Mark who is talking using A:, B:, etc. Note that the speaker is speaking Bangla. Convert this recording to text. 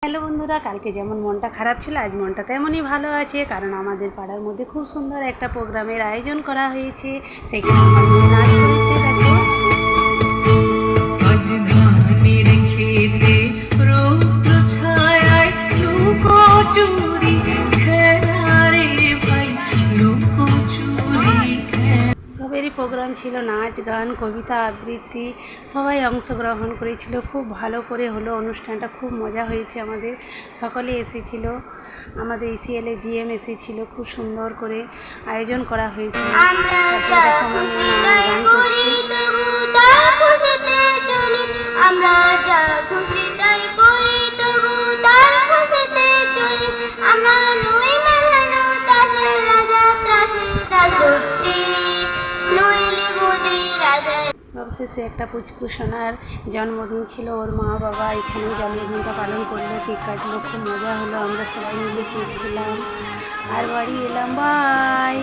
A: হ্যালো বন্ধুরা, কালকে যেমন মনটা খারাপ ছিল আজ মনটা তেমনই ভালো আছে, কারণ আমাদের পাড়ার মধ্যে খুব সুন্দর একটা প্রোগ্রামের আয়োজন করা হয়েছে। সেখানে আমার মেয়ে নাচ করেছে, দেখো।
B: আজ ধানের খেতে রৌদ্র ছায়ায় লুকোচুরি খেলা রে ভাই, লুকোচুরি খেলা।
A: সবেরই প্রোগ্রাম ছিল, নাচ গান কবিতা আবৃত্তি, সবাই অংশগ্রহণ করেছিল। খুব ভালো করে হলো অনুষ্ঠানটা, খুব মজা হয়েছে। আমাদের সকলে এসেছিল, আমাদের ইসিএলের জিএম এসেছিল, খুব সুন্দর করে আয়োজন করা হয়েছিল। তারপরে দেখো আমার মেয়ে গান করছে।
C: আমরা যা খুশি তাই করি, তবু তার খুশিতে চলি। আমরা নই মেলানো দাসের রাজা, ত্রাসের দাসত্রী, নইলে মোদের রাজা।
A: সবশেষে একটা পুচকু সোনার জন্মদিন ছিল, ওর মা বাবা এখানে জন্মদিনটা পালন করলো, কেক কাটলো, খুব মজা হলো। আমরা সবাই মিলে কেক খেলাম আর বাড়ি এলাম। বাই।